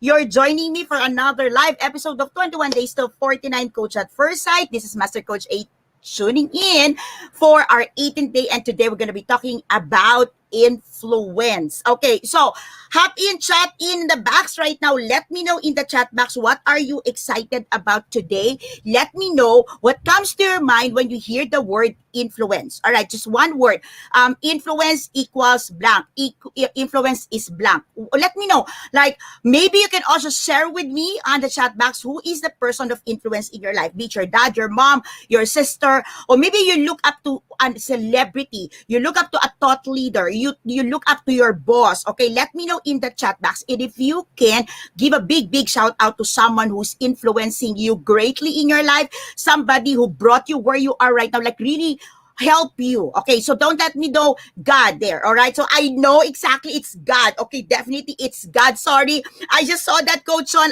you're joining me for another live episode of 21 Days to 49 Coach at First Sight. This is Master Coach 8 tuning in for our 18th day, and today we're going to be talking about influence. Okay, so hop in, chat in the box right now. Let me know in the chat box, what are you excited about today? Let me know what comes to your mind when you hear the word influence. All right, just one word. Influence equals blank. Influence is blank. Let me know. Like, maybe you can also share with me on the chat box who is the person of influence in your life. Be it your dad, your mom, your sister, or maybe you look up to a celebrity. You look up to a thought leader. You look up to your boss. Okay, let me know in the chat box. And if you can, give a big shout out to someone who's influencing you greatly in your life. Somebody who brought you where you are right now. Like, really help you. Okay, so don't let me know God there. All right, so I know exactly it's God. Okay, definitely it's God. Sorry, I just saw that, Coach Sean.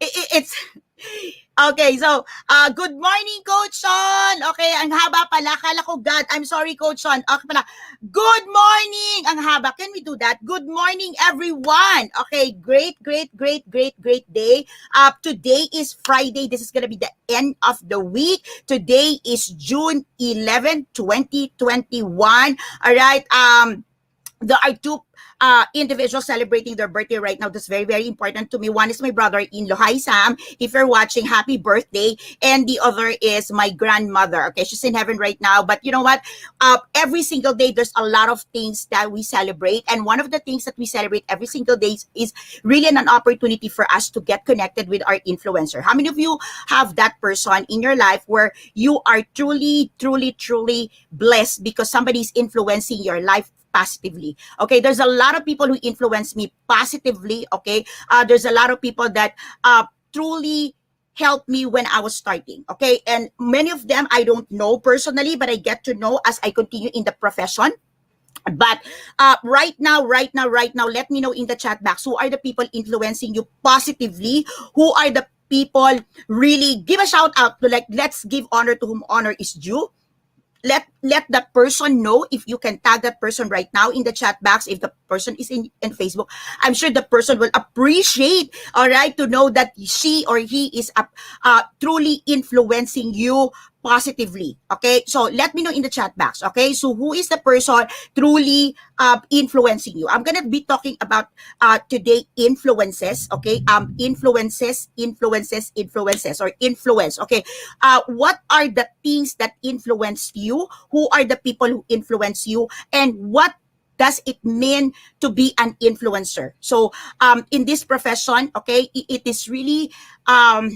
It's okay. So good morning, Coach Sean. Okay, ang haba pala. Kala ko God. I'm sorry, Coach Sean. Okay pala. Good morning. Ang haba. Can we do that? Good morning, everyone. Okay, great day. Today is Friday. This is gonna be the end of the week. Today is June 11, 2021. All right. There are two individuals celebrating their birthday right now. That's very important to me. One is my brother-in-law. Hi, Sam. If you're watching, happy birthday. And the other is my grandmother. Okay, she's in heaven right now. But you know what? Every single day, there's a lot of things that we celebrate. And one of the things that we celebrate every single day is really an opportunity for us to get connected with our influencer. How many of you have that person in your life where you are truly blessed because somebody's influencing your life positively? Okay, there's a lot of people who influence me positively. Okay, there's a lot of people that truly helped me when I was starting. Okay, and many of them I don't know personally, but I get to know as I continue in the profession. But right now, let me know in the chat box, who are the people influencing you positively? Who are the people really give a shout out to? Like, let's give honor to whom honor is due. Let that person know. If you can tag that person right now in the chat box, if the person is in Facebook, I'm sure the person will appreciate, all right, to know that she or he is truly influencing you positively. Okay, so let me know in the chat box. Okay, so who is the person truly influencing you? I'm gonna be talking about today influences. Okay, influences or influence. Okay, what are the things that influence you? Who are the people who influence you? And what does it mean to be an influencer? So in this profession, okay, it is really of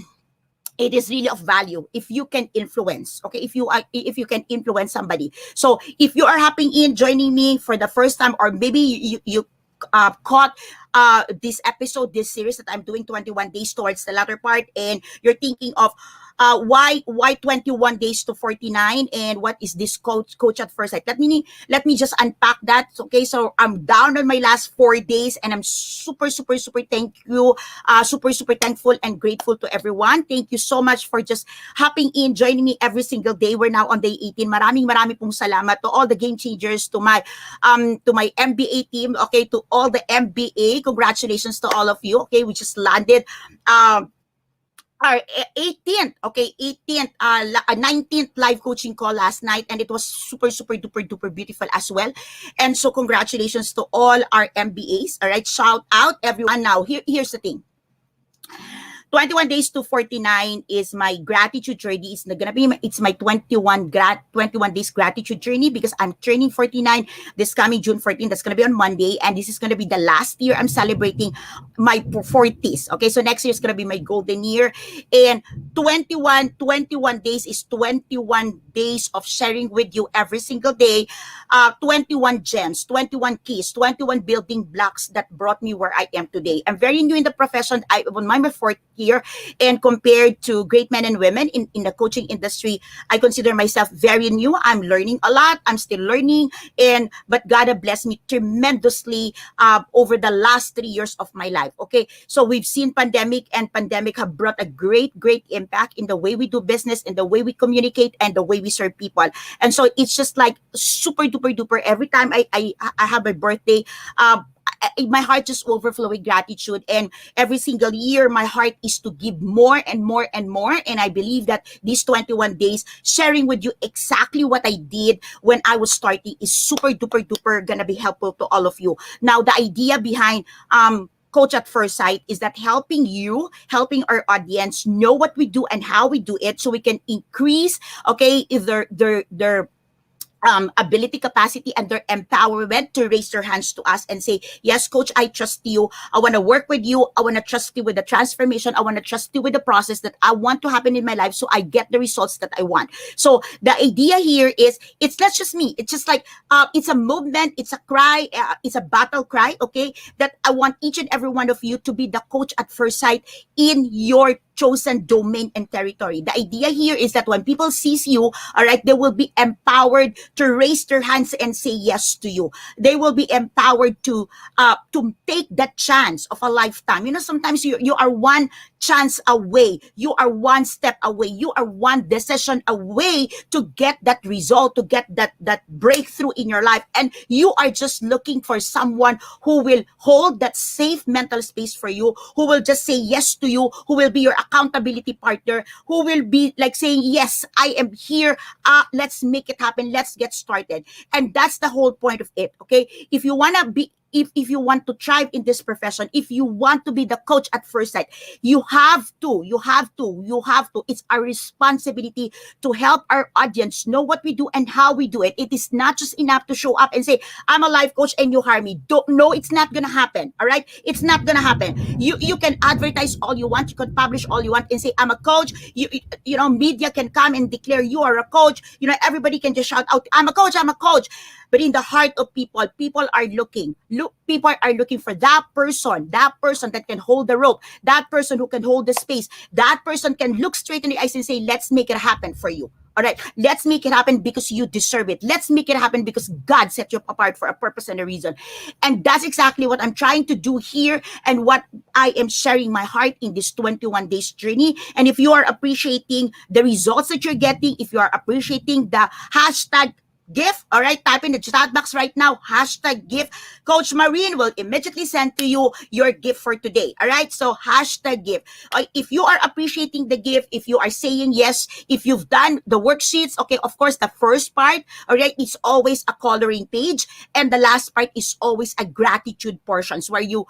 value if you can influence. Okay, if you can influence somebody. So if you are hopping in, joining me for the first time, or maybe you caught this episode, this series that I'm doing, 21 days towards the latter part, and you're thinking of why 21 days to 49, and what is this coach at first sight? Let me just unpack that. Okay, so I'm down on my last 4 days, and I'm super thank you, super thankful and grateful to everyone. Thank you so much for just hopping in, joining me every single day. We're now on day 18. Marami pong salamat to all the game changers, to my MBA team. Okay, to all the MBA, congratulations to all of you. Okay, we just landed our 18th, 19th live coaching call last night, and it was super duper beautiful as well. And so congratulations to all our MBAs. All right, shout out everyone. Now here's the thing. 21 days to 49 is my gratitude journey. It's my 21 days gratitude journey, because I'm turning 49 this coming June 14. That's gonna be on Monday, and this is gonna be the last year I'm celebrating my 40s. Okay, so next year is gonna be my golden year, and 21 days is 21 days of sharing with you every single day, 21 gems, 21 keys, 21 building blocks that brought me where I am today. I'm very new in the profession. I'm on my 4th year, and compared to great men and women in the coaching industry, I consider myself very new. I'm learning a lot. I'm still learning, but God has blessed me tremendously over the last 3 years of my life. Okay, so we've seen pandemic, and pandemic have brought a great impact in the way we do business, in the way we communicate, and the way we serve people. And so it's just like super duper every time I have a birthday. my heart just overflow with gratitude. And every single year, my heart is to give more and more and more. And I believe that these 21 days, sharing with you exactly what I did when I was starting is super duper duper gonna be helpful to all of you. Now, the idea behind Coach at First Sight is that helping our audience know what we do and how we do it, so we can increase, okay, their ability, capacity, and their empowerment to raise their hands to us and say, yes, coach, I trust you. I want to work with you. I want to trust you with the transformation. I want to trust you with the process that I want to happen in my life, so I get the results that I want. So the idea here is, it's not just me. It's just like, it's a movement. It's a cry. It's a battle cry, okay? That I want each and every one of you to be the coach at first sight in your chosen domain and territory. The idea here is that when people sees you, all right, they will be empowered to raise their hands and say yes to you. They will be empowered to take that chance of a lifetime. You know, sometimes you are one chance away. You are one step away. You are one decision away to get that result, to get that breakthrough in your life. And you are just looking for someone who will hold that safe mental space for you, who will just say yes to you, who will be your accountability partner, who will be like saying, yes, I am here. Let's make it happen. Let's get started. And that's the whole point of it. Okay. If you want to be, if you want to thrive in this profession, if you want to be the coach at first sight, you have to. It's our responsibility to help our audience know what we do and how we do it. It is not just enough to show up and say, I'm a life coach and you hire me. No, it's not gonna happen. All right, it's not gonna happen. You can advertise all you want, you can publish all you want and say, I'm a coach. You know, media can come and declare you are a coach. You know, everybody can just shout out, I'm a coach. But in the heart of people are looking. People are looking for that person that can hold the rope, that person who can hold the space, that person can look straight in the eyes and say, let's make it happen for you. All right, let's make it happen because you deserve it. Let's make it happen because God set you apart for a purpose and a reason. And that's exactly what I'm trying to do here and what I am sharing my heart in this 21 days journey. And if you are appreciating the results that you're getting, if you are appreciating the hashtag gift, all right, type in the chat box right now, hashtag gift. Coach Marine will immediately send to you your gift for today. All right, so hashtag gift. If you are appreciating the gift, if you are saying yes, if you've done the worksheets, okay, of course, the first part, all right, it's always a coloring page. And the last part is always a gratitude portions where you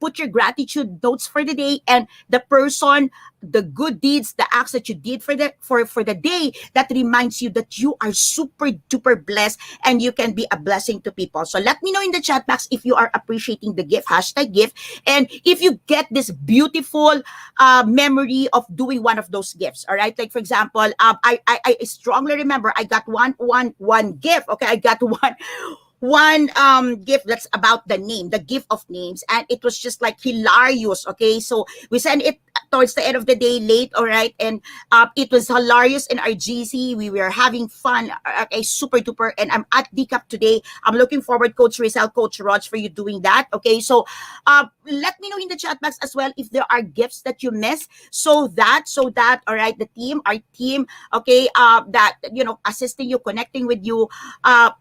put your gratitude notes for the day and the person, the good deeds, the acts that you did for the day that reminds you that you are super duper blessed and you can be a blessing to people. So let me know in the chat box if you are appreciating the gift, hashtag gift, and if you get this beautiful memory of doing one of those gifts. All right, like for example, I strongly remember I got one gift. Okay, I got one gift that's about the gift of names, and it was just like hilarious. Okay, so we sent it towards the end of the day late, all right, and it was hilarious in our GC. We were having fun, okay, super duper, and I'm at DCAP today. I'm looking forward, Coach Rizal, Coach Raj, for you doing that. Okay, so let me know in the chat box as well if there are gifts that you miss, so that all right, our team, okay, that assisting you, connecting with you,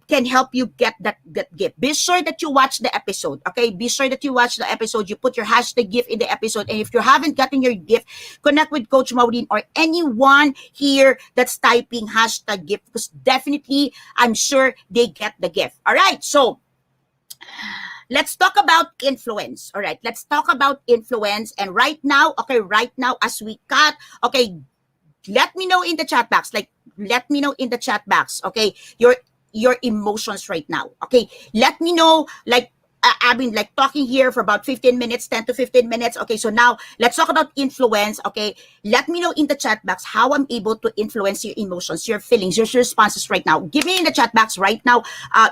can help you get that gift. Be sure that you watch the episode. Okay, be sure that you watch the episode. You put your hashtag gift in the episode, and if you haven't gotten your gift, connect with Coach Maureen or anyone here that's typing hashtag gift, because definitely I'm sure they get the gift. All right, so let's talk about influence. All right, let's talk about influence. And right now, as we cut, okay, let me know in the chat box. Let me know in the chat box, okay, your emotions right now. Okay, let me know, I've been talking here for about 15 minutes, 10 to 15 minutes. Okay, so now let's talk about influence. Okay, let me know in the chat box how I'm able to influence your emotions, your feelings, your responses right now. Give me in the chat box right now.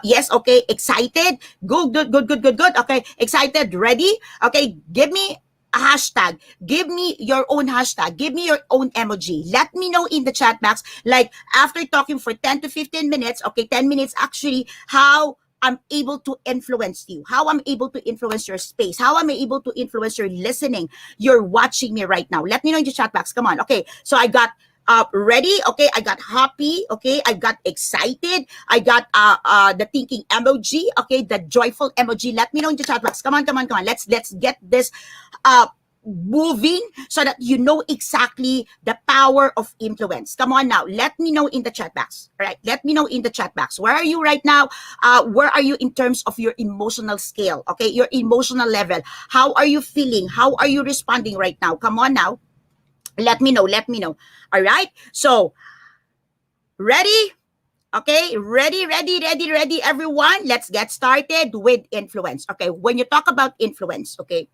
Yes, okay, excited, good. Okay, excited, ready? Okay, give me a hashtag. Give me your own hashtag. Give me your own emoji. Let me know in the chat box, after talking for 10 to 15 minutes, okay, 10 minutes actually, how I'm able to influence you, how I'm able to influence your space, how am I able to influence your listening, you're watching me right now. Let me know in the chat box. Come on. Okay, so I got ready? Okay, I got happy. Okay, I got excited. I got the thinking emoji. Okay, the joyful emoji. Let me know in the chat box. Come on, come on, come on. Let's get this uh moving so that you know exactly the power of influence. Come on now, let me know in the chat box. All right, let me know in the chat box. Where are you right now? Where are you in terms of your emotional scale? Okay, your emotional level. How are you feeling? How are you responding right now? Come on now, let me know. Let me know. All right. So ready? Okay, ready, everyone. Let's get started with influence. Okay, when you talk about influence, okay,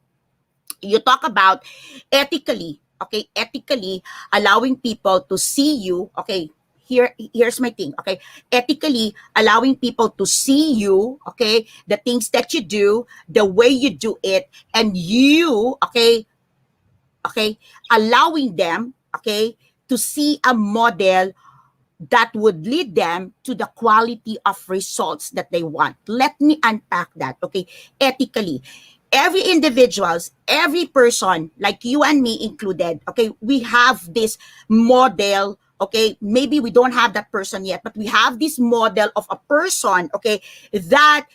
you talk about ethically, okay, ethically allowing people to see you, okay. Here's my thing, okay. Ethically allowing people to see you, okay, the things that you do, the way you do it, and you, okay, allowing them, okay, to see a model that would lead them to the quality of results that they want. Let me unpack that, okay? Ethically, every individuals, every person, like you and me included, okay, we have this model, okay? Maybe we don't have that person yet, but we have this model of a person, okay, that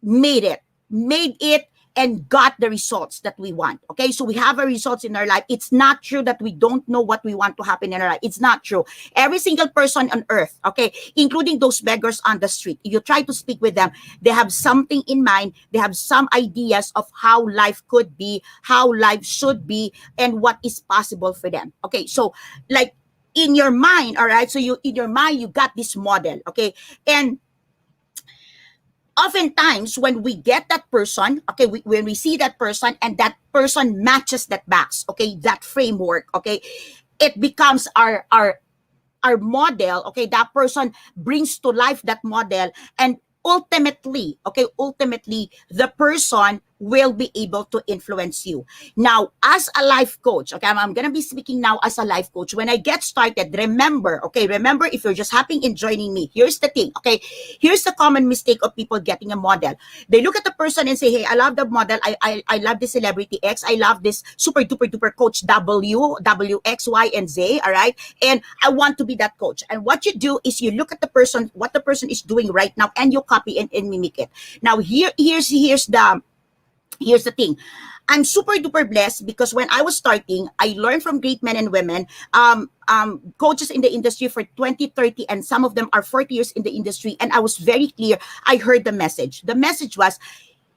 made it and got the results that we want. Okay, so we have our results in our life. It's not true that we don't know what we want to happen in our life. It's not true. Every single person on earth, okay, including those beggars on the street, you try to speak with them, they have something in mind, they have some ideas of how life could be, how life should be, and what is possible for them. Okay, so like in your mind, all right, so you in your mind you got this model, okay, and oftentimes when we get that person, okay, when we see that person and that person matches that box, okay, that framework, okay, it becomes our model, okay, that person brings to life that model, and ultimately the person will be able to influence you. Now as a life coach, okay, I'm gonna be speaking now as a life coach. When I get started, remember, okay, remember, if you're just hopping and joining me, here's the thing, okay, here's the common mistake of people getting a model. They look at the person and say, hey, I love the model, I love this celebrity X, I love this super duper duper coach W X Y and Z, all right, and I want to be that coach. And what you do is you look at the person, what the person is doing right now, and you copy and mimic it. Now here's the thing. I'm super duper blessed because when I was starting, I learned from great men and women, coaches in the industry for 20, 30, and some of them are 40 years in the industry. And I was very clear. I heard the message. The message was,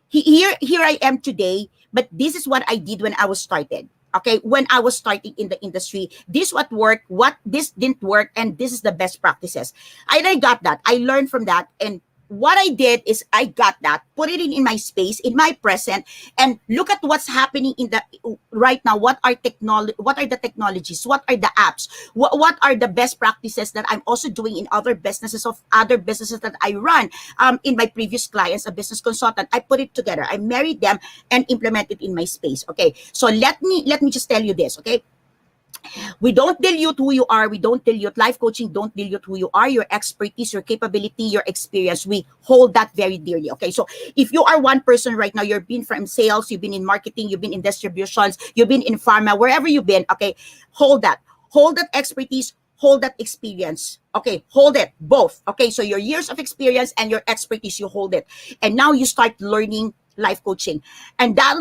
here I am today, but this is what I did when I was started. Okay, when I was starting in the industry, this what worked, what this didn't work, and this is the best practices. I got that. I learned from that, and what I did is I got that, put it in my space, in my present, and look at what's happening in the right now. What are the technologies? What are the apps? What are the best practices that I'm also doing in other businesses that I run? In my previous clients, a business consultant, I put it together. I married them and implemented in my space. Okay, so let me just tell you this. Okay, we don't dilute who you are. We don't dilute life coaching. Don't dilute who you are, your expertise, your capability, your experience. We hold that very dearly. Okay. So if you are one person right now, you've been from sales, you've been in marketing, you've been in distributions, you've been in pharma, wherever you've been. Okay. Hold that. Hold that expertise. Hold that experience. Okay. Hold it both. Okay. So your years of experience and your expertise, you hold it. And now you start learning life coaching, and that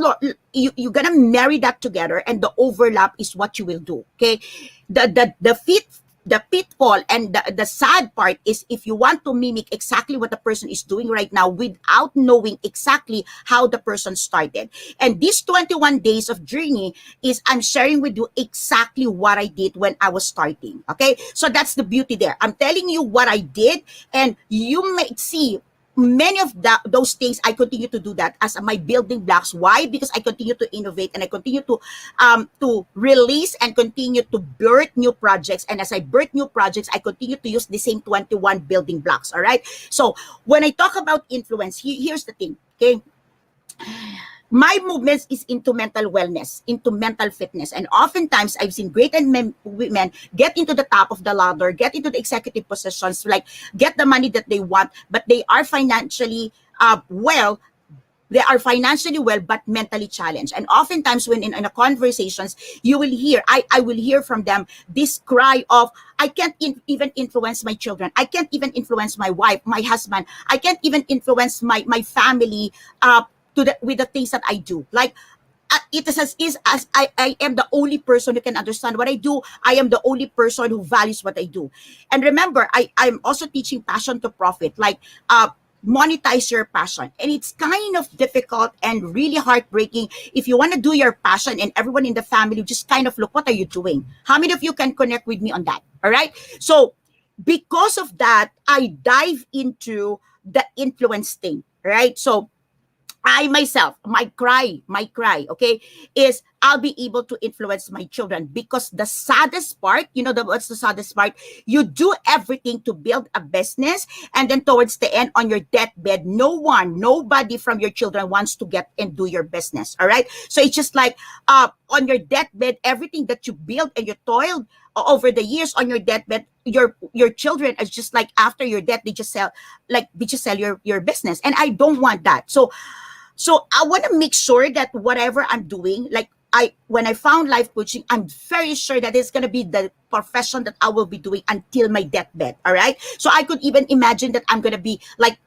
you're gonna marry that together, and the overlap is what you will do. Okay, the pitfall and the sad part is if you want to mimic exactly what the person is doing right now without knowing exactly how the person started. And this 21 days of journey is I'm sharing with you exactly what I did when I was starting. Okay, so that's the beauty there. I'm telling you what I did, and you may see many of those things. I continue to do that as my building blocks. Why? Because I continue to innovate, and I continue to release and continue to birth new projects. And as I birth new projects, I continue to use the same 21 building blocks. All right. So when I talk about influence, here's the thing. Okay. My movements is into mental wellness, into mental fitness. And oftentimes I've seen great women get into the top of the ladder, get into the executive positions, like get the money that they want, but they are financially well, They are financially well but mentally challenged. And oftentimes when in a conversations, you will hear, I will hear from them this cry of, I can't even influence my children. I can't even influence my wife, my husband. I can't even influence my family with the things that I do. Like, it is as I am the only person who can understand what I do. I am the only person who values what I do. And remember, I'm also teaching passion to profit. Like, monetize your passion. And it's kind of difficult and really heartbreaking if you want to do your passion and everyone in the family just kind of look, what are you doing? How many of you can connect with me on that? All right. So because of that, I dive into the influence thing. Right. So I myself, my cry, okay, is I'll be able to influence my children, because the saddest part, what's the saddest part? You do everything to build a business, and then towards the end, on your deathbed, nobody from your children wants to get and do your business. All right. So it's just like, on your deathbed, everything that you built and you toiled over the years on your deathbed, your children is just like, after your death, they just sell your business, and I don't want that. So I want to make sure that whatever I'm doing, like, when I found life coaching, I'm very sure that it's going to be the profession that I will be doing until my deathbed. All right. So I could even imagine that I'm going to be like,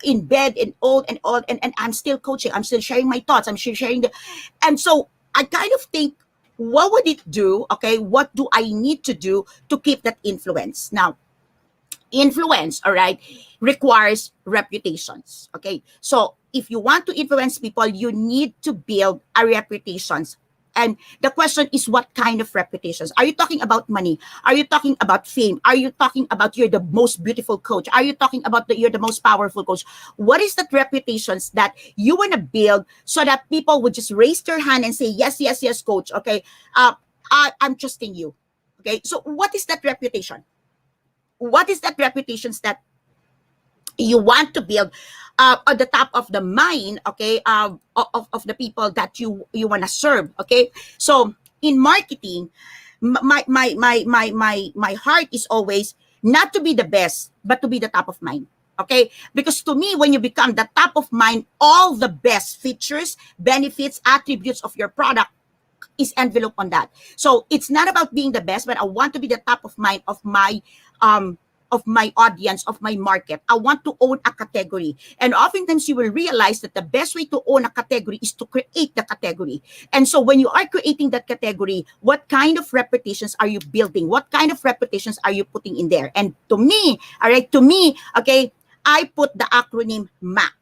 in bed and old, and I'm still coaching. I'm still sharing my thoughts. I'm still sharing and so I kind of think, what would it do? Okay. What do I need to do to keep that influence? Now, influence, all right, requires reputations. Okay. So if you want to influence people, you need to build a reputations. And the question is, what kind of reputations? Are you talking about money? Are you talking about fame? Are you talking about you're the most beautiful coach? Are you talking about you're the most powerful coach? What is that reputations that you want to build so that people would just raise their hand and say, yes, yes, yes, coach. Okay. I'm trusting you. Okay. So what is that reputation? What is that reputations that you want to build on the top of the mind, okay, of the people that you want to serve? Okay. So in marketing, my heart is always not to be the best, but to be the top of mind. Okay. Because to me, when you become the top of mind, all the best features, benefits, attributes of your product is enveloped on that. So it's not about being the best, but I want to be the top of mind of my audience, of my market. I want to own a category. And oftentimes you will realize that the best way to own a category is to create the category. And so when you are creating that category, what kind of reputations are you building? What kind of reputations are you putting in there? And to me, all right, okay, I put the acronym MAC.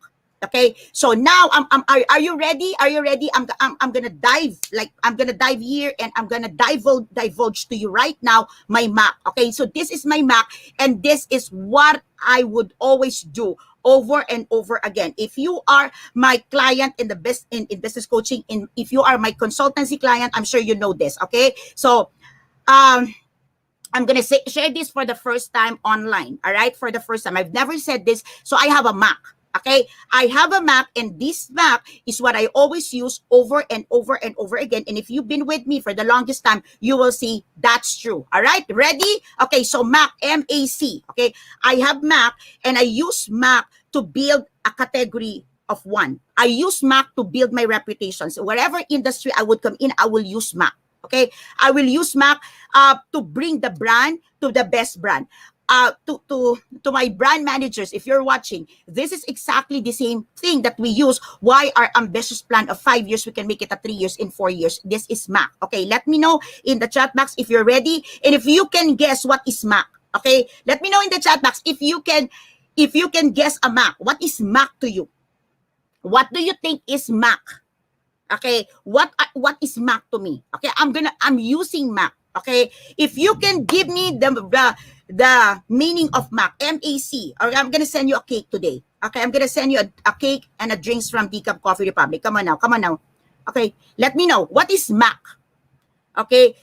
Okay, so now are you ready? Are you ready? I'm gonna dive, like, I'm gonna dive here, and I'm gonna divulge to you right now my MAC. Okay, so this is my MAC, and this is what I would always do over and over again. If you are my client in the in business coaching, if you are my consultancy client, I'm sure you know this. Okay, so I'm going to share this for the first time online. All right. For the first time. I've never said this. So I have a Mac. Okay. I have a Mac, and this Mac is what I always use over and over and over again. And if you've been with me for the longest time, you will see that's true. All right. Ready? Okay. So Mac, MAC. Okay. I have Mac, and I use Mac to build a category of one. I use Mac to build my reputation. So whatever industry I would come in, I will use Mac. Okay, I will use Mac to bring the brand to the best brand. To my brand managers, if you're watching, this is exactly the same thing that we use. Why our ambitious plan of 5 years, we can make it a 3 years, in 4 years. This is Mac. Okay, let me know in the chat box if you're ready, and if you can guess what is Mac. Okay, let me know in the chat box if you can guess a Mac. What is Mac to you? What do you think is Mac? Okay, what is Mac to me? Okay, I'm using Mac. Okay, if you can give me the meaning of Mac, MAC, or I'm gonna send you a cake today. Okay, I'm gonna send you a cake and a drinks from Decaf Coffee Republic. Come on now. Okay, let me know what is Mac. Okay,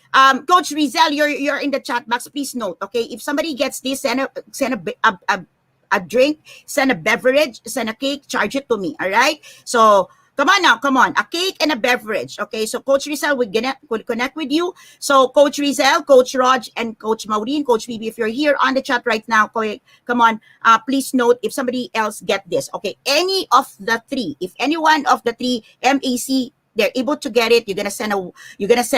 Coach Rizal, you're in the chat box. Please note. Okay, if somebody gets this, send a drink, send a beverage, send a cake, charge it to me. All right. So Come on now, come on. A cake and a beverage. Okay, so Coach Rizal would connect with you. So Coach Rizal, Coach Raj, and Coach Maureen, Coach Phoebe, if you're here on the chat right now, come on. Please note if somebody else get this. Okay, any of the three, if any one of the three MAC, they're able to get it, you're gonna send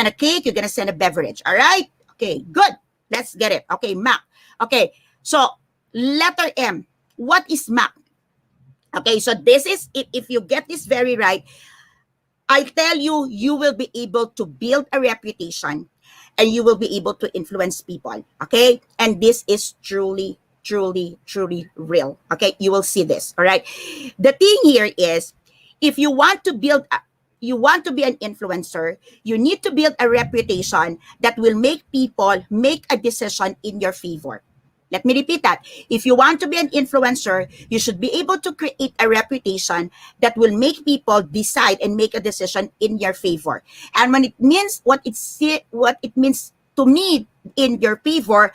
a cake, you're gonna send a beverage. All right. Okay, good. Let's get it. Okay, Mac. Okay, so letter M. What is Mac? Okay, so this is, if you get this very right, I tell you, you will be able to build a reputation and you will be able to influence people. Okay, and this is truly, truly, truly real. Okay, you will see this. All right, the thing here is, if you want to you want to be an influencer, you need to build a reputation that will make people make a decision in your favor. Let me repeat that. If you want to be an influencer, you should be able to create a reputation that will make people decide and make a decision in your favor. And when it means what it means to me in your favor,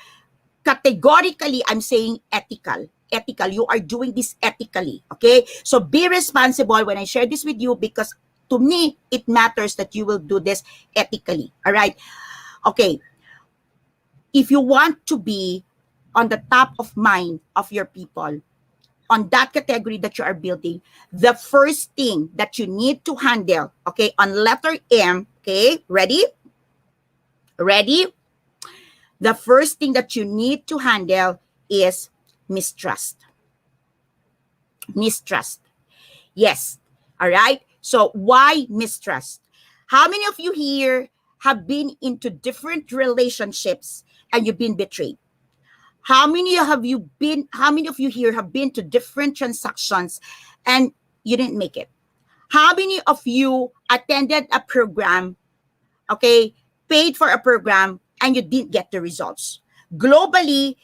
categorically, I'm saying ethical. Ethical. You are doing this ethically. Okay? So be responsible when I share this with you, because to me, it matters that you will do this ethically. All right? Okay. If you want to be on the top of mind of your people, on that category that you are building, the first thing that you need to handle, okay, on letter M, okay, ready? Ready? The first thing that you need to handle is mistrust. Mistrust. Yes. All right. So why mistrust? How many of you here have been into different relationships and you've been betrayed? How many of you here have been to different transactions and you didn't make it? How many of you attended a program, okay, paid for a program, and you didn't get the results? Globally,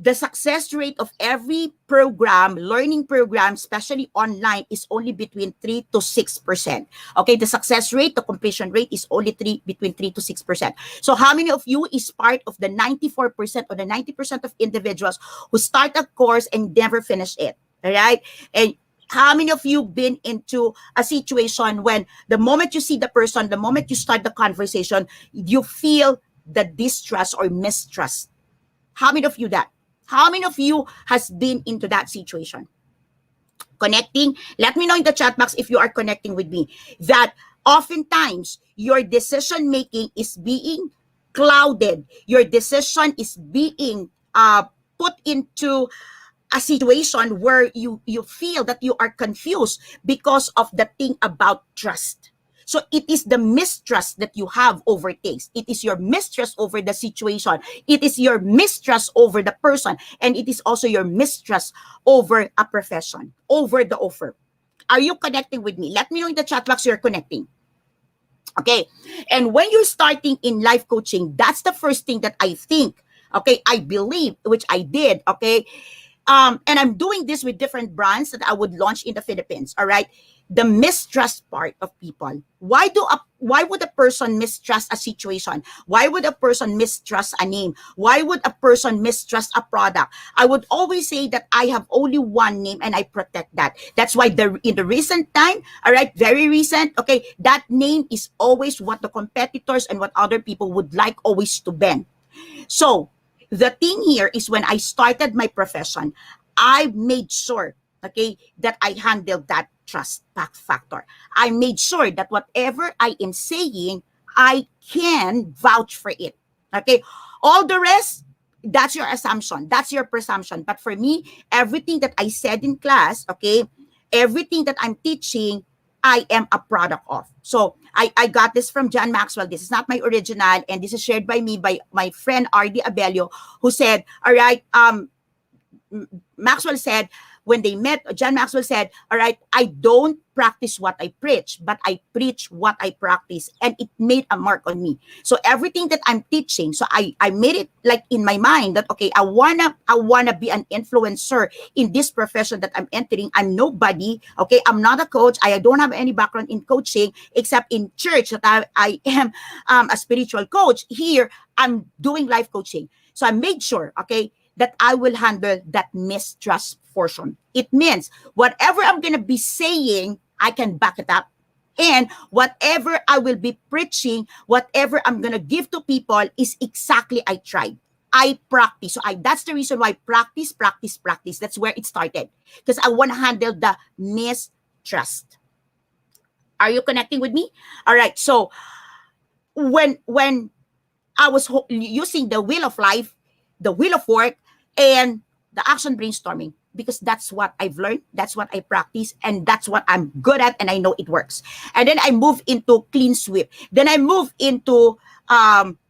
the success rate of every program, learning program, especially online, is only between 3 to 6%. Okay, the success rate, the completion rate is only between 3 to 6%. So how many of you is part of the 94% or the 90% of individuals who start a course and never finish it? All right? And how many of you been into a situation when the moment you see the person, the moment you start the conversation, you feel the distrust or mistrust? How many of you that? How many of you has been into that situation? Connecting? Let me know in the chat box if you are connecting with me. That oftentimes your decision making is being clouded. Your decision is being put into a situation where you feel that you are confused because of the thing about trust. So it is the mistrust that you have over things. It is your mistrust over the situation. It is your mistrust over the person. And it is also your mistrust over a profession, over the offer. Are you connecting with me? Let me know in the chat box you're connecting. Okay. And when you're starting in life coaching, that's the first thing that I think, okay, I believe, which I did, okay. And I'm doing this with different brands that I would launch in the Philippines. All right. The mistrust part of people. Why would a person mistrust a situation? Why would a person mistrust a name? Why would a person mistrust a product? I would always say that I have only one name and I protect that. That's why in the recent time, all right, very recent, okay, that name is always what the competitors and what other people would like always to bend. So the thing here is when I started my profession, I made sure, okay, that I handled that trust factor. I made sure that whatever I am saying, I can vouch for it. Okay, all the rest, that's your assumption, that's your presumption. But for me, everything that I said in class, okay, everything that I'm teaching, I am a product of. So I got this from John Maxwell. This is not my original, and this is shared by me by my friend R.D. Abelio, who said, all right, Maxwell said, when they met, John Maxwell said, all right, I don't practice what I preach, but I preach what I practice. And it made a mark on me. So everything that I'm teaching, so I made it like in my mind that, okay, I wanna be an influencer in this profession that I'm entering. I'm nobody. Okay, I'm not a coach. I don't have any background in coaching except in church that I am a spiritual coach. Here, I'm doing life coaching. So I made sure, okay, that I will handle that mistrust portion. It means whatever I'm going to be saying, I can back it up. And whatever I will be preaching, whatever I'm going to give to people is exactly I tried. I practice. So that's the reason why practice, practice, practice. That's where it started. Because I want to handle the mistrust. Are you connecting with me? All right. So when I was using the wheel of life, the wheel of work, and the action brainstorming, because that's what I've learned, that's what I practice, and that's what I'm good at, and I know it works. And then I move into clean sweep. Then I move into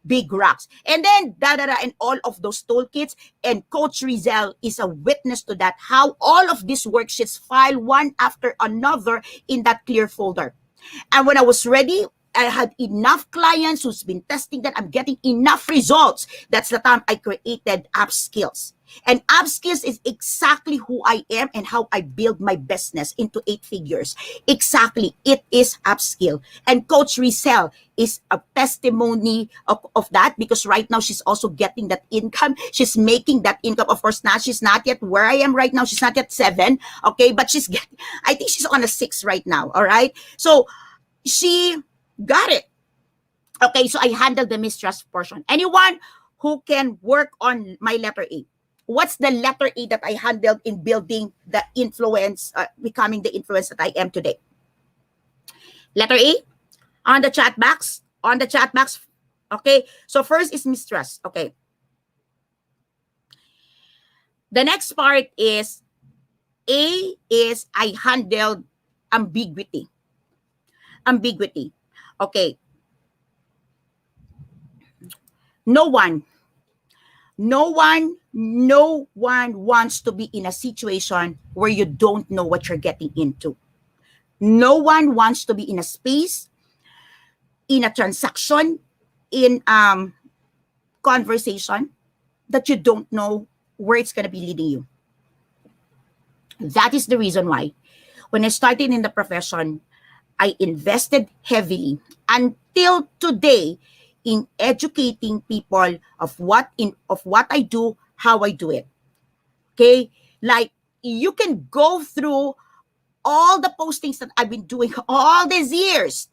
big rocks, and then and all of those toolkits. And Coach Rizel is a witness to that. How all of these worksheets file one after another in that clear folder. And when I was ready, I had enough clients who's been testing that I'm getting enough results. That's the time I created App Skills. And App Skills is exactly who I am and how I build my business into 8 figures. Exactly. It is App Skill. And Coach Rizel is a testimony of that, because right now she's also getting that income. She's making that income. Of course, now she's not yet where I am right now. She's not yet 7. Okay. But she's getting, I think she's on a 6 right now. All right. So she got it. Okay, so I handled the mistrust portion. Anyone who can work on my letter A? What's the letter A that I handled in building the influence, becoming the influence that I am today? Letter A on the chat box. On the chat box. Okay, so first is mistrust. Okay. The next part is A is I handled ambiguity. Ambiguity. Okay. No one wants to be in a situation where you don't know what you're getting into. No one wants to be in a space, in a transaction, in conversation that you don't know where it's going to be leading you. That is the reason why when I started in the profession, I invested heavily until today in educating people of what I do, how I do it. Okay? Like, you can go through all the postings that I've been doing all these years.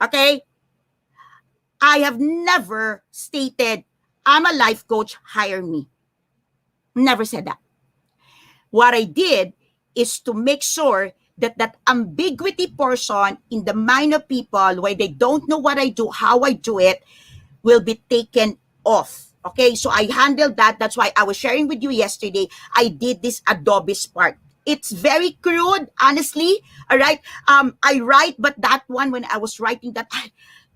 Okay? I have never stated, I'm a life coach, hire me. Never said that. What I did is to make sure that ambiguity portion in the mind of people, where they don't know what I do, how I do it, will be taken off. Okay, so I handled that. That's why I was sharing with you yesterday. I did this Adobe Spark. It's very crude, honestly. All right. I write, but that one, when I was writing that,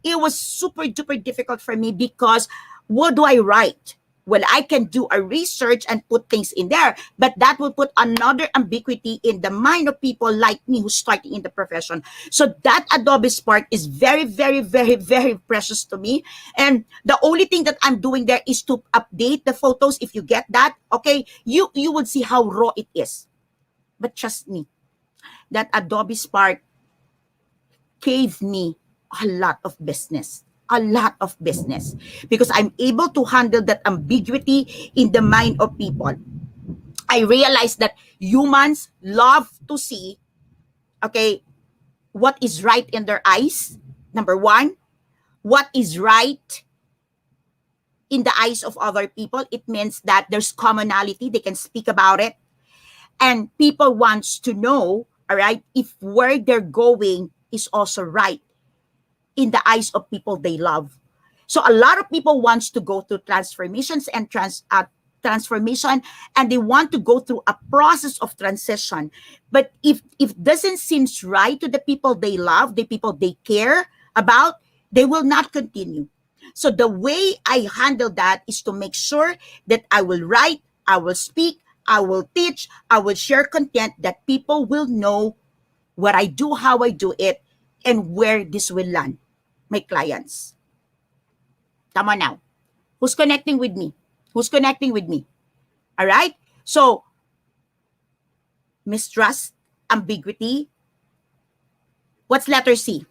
it was super duper difficult for me, because what do I write? Well, I can do a research and put things in there, but that will put another ambiguity in the mind of people like me who's starting in the profession. So that Adobe Spark is very, very, very, very precious to me. And the only thing that I'm doing there is to update the photos. If you get that, okay, you would see how raw it is. But trust me, that Adobe Spark gave me a lot of business. A lot of business, because I'm able to handle that ambiguity in the mind of people. I realized that humans love to see, okay, what is right in their eyes. Number one, what is right in the eyes of other people. It means that there's commonality. They can speak about it. And people wants to know, all right, if where they're going is also right in the eyes of people they love. So a lot of people wants to go through transformations and transformation, and they want to go through a process of transition. But if doesn't seems right to the people they love, the people they care about, they will not continue. So the way I handle that is to make sure that I will write, I will speak, I will teach, I will share content that people will know what I do, how I do it, and where this will land my clients. Come on now. Who's connecting with me? Who's connecting with me? All right? So, mistrust, ambiguity. What's letter C?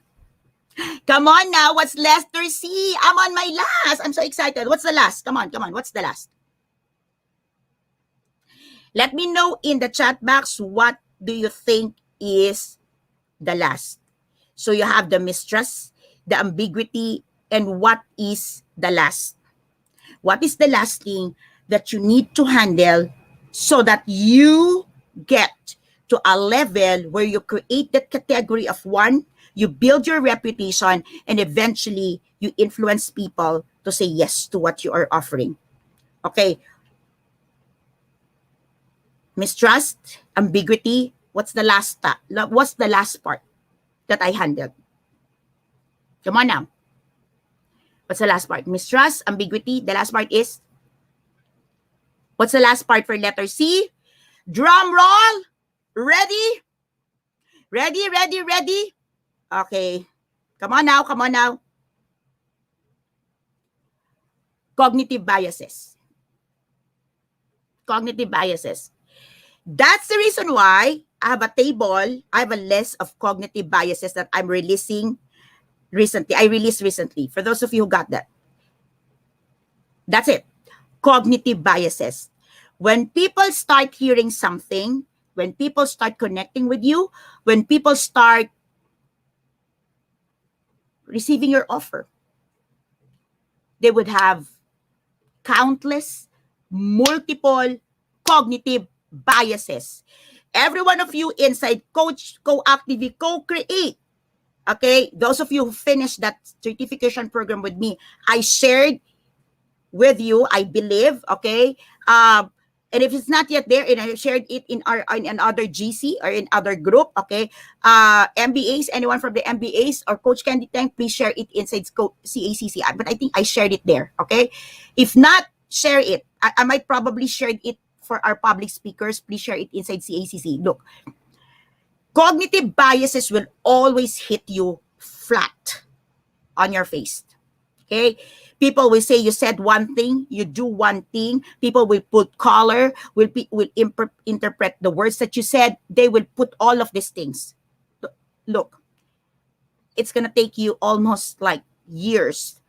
Come on now. What's letter C? I'm on my last. I'm so excited. What's the last? Come on. What's the last? Let me know in the chat box, what do you think is the last. So you have the mistrust, the ambiguity, and what is the last? What is the last thing that you need to handle so that you get to a level where you create that category of one, you build your reputation, and eventually you influence people to say yes to what you are offering. Okay, mistrust, ambiguity. What's the last part that I handled? Come on now. What's the last part? Mistrust, ambiguity. The last part is, what's the last part for letter C? Drum roll. Ready? Ready, ready, ready? Okay. Come on now, come on now. Cognitive biases. Cognitive biases. That's the reason why I have a table, I have a list of cognitive biases that I'm releasing recently. I released recently. For those of you who got that. That's it. Cognitive biases. When people start hearing something, when people start connecting with you, when people start receiving your offer, they would have countless, multiple cognitive biases. Every one of you inside Coach, co-activate, co-create. Okay, those of you who finished that certification program with me, I shared with you, I believe, okay? And if it's not yet there, and I shared it in other GC or in other group, okay? MBAs, anyone from the MBAs or Coach Candy Tank, please share it inside CACC. But I think I shared it there, okay? If not, share it. I might probably share it for our public speakers. Please share it inside CACC. Look, cognitive biases will always hit you flat on your face. Okay? People will say you said one thing, you do one thing. People will put color, will interpret the words that you said. They will put all of these things. Look, it's going to take you almost like years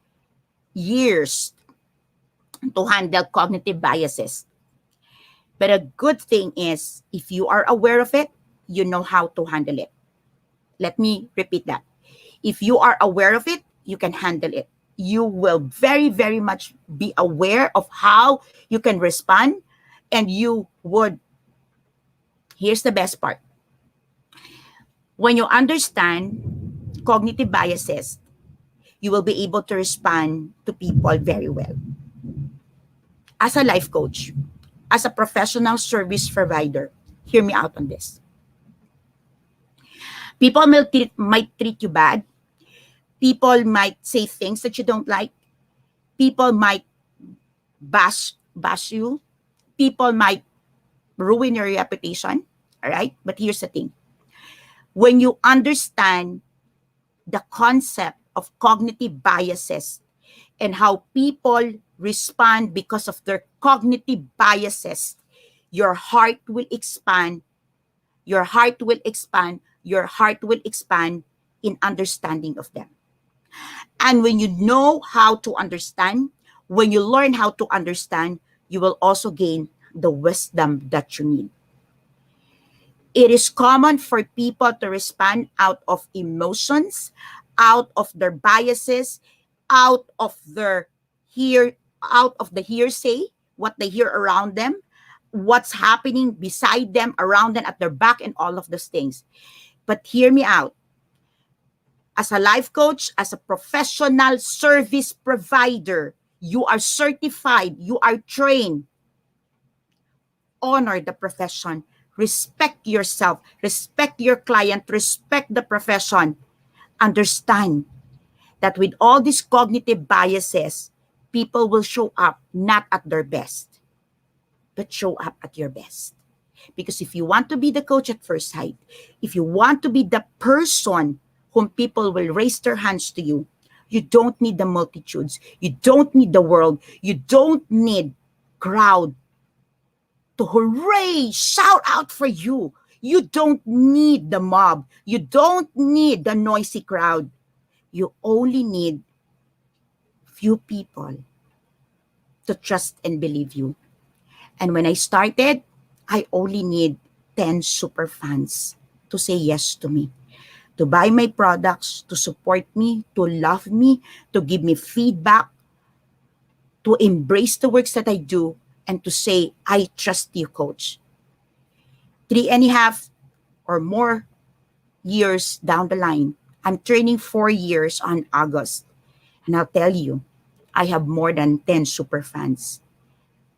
to handle cognitive biases. But a good thing is, if you are aware of it, you know how to handle it. Let me repeat that. If you are aware of it, you can handle it. You will very, very much be aware of how you can respond, and you would, here's the best part. When you understand cognitive biases, you will be able to respond to people very well. As a life coach, as a professional service provider, hear me out on this. People might treat you bad. People might say things that you don't like. People might bash you. People might ruin your reputation. All right? But here's the thing. When you understand the concept of cognitive biases and how people respond because of their cognitive biases, your heart will expand. Your heart will expand. Your heart will expand in understanding of them. And when you know how to understand, when you learn how to understand, you will also gain the wisdom that you need. It is common for people to respond out of emotions, out of their biases, out of the hearsay, what they hear around them, what's happening beside them, around them, at their back, and all of those things. But hear me out. As a life coach, as a professional service provider, you are certified, you are trained. Honor the profession. Respect yourself. Respect your client. Respect the profession. Understand that with all these cognitive biases, people will show up not at their best, but show up at your best. Because if you want to be the coach at first sight, if you want to be the person whom people will raise their hands to you, you don't need the multitudes. You don't need the world. You don't need crowd to hooray, shout out for you. You don't need the mob. You don't need the noisy crowd. You only need few people to trust and believe you. And when I started, I only need 10 super fans to say yes to me. to buy my products, to support me, to love me, to give me feedback, to embrace the works that I do, and to say, I trust you, coach. 3.5 or more years down the line, I'm turning 4 years on August. And I'll tell you, I have more than 10 super fans.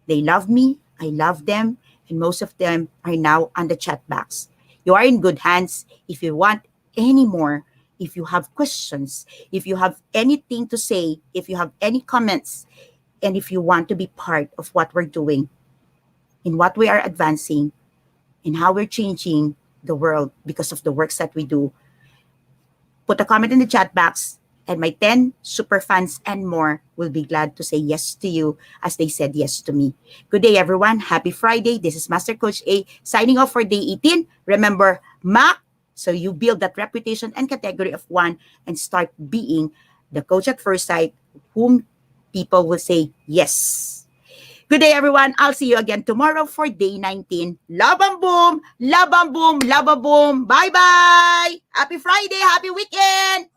They love me, I love them, and most of them are now on the chat box. You are in good hands. If you want any more, if you have questions, if you have anything to say, if you have any comments, and if you want to be part of what we're doing, in what we are advancing, in how we're changing the world because of the works that we do, put a comment in the chat box, and my 10 super fans and more will be glad to say yes to you as they said yes to me. Good day, everyone. Happy Friday. This is Master Coach A signing off for day 18. Remember, MAC, so you build that reputation and category of one and start being the coach at first sight whom people will say yes. Good day, everyone. I'll see you again tomorrow for day 19. Love and boom, love and boom, love and boom. Bye-bye. Happy Friday. Happy weekend.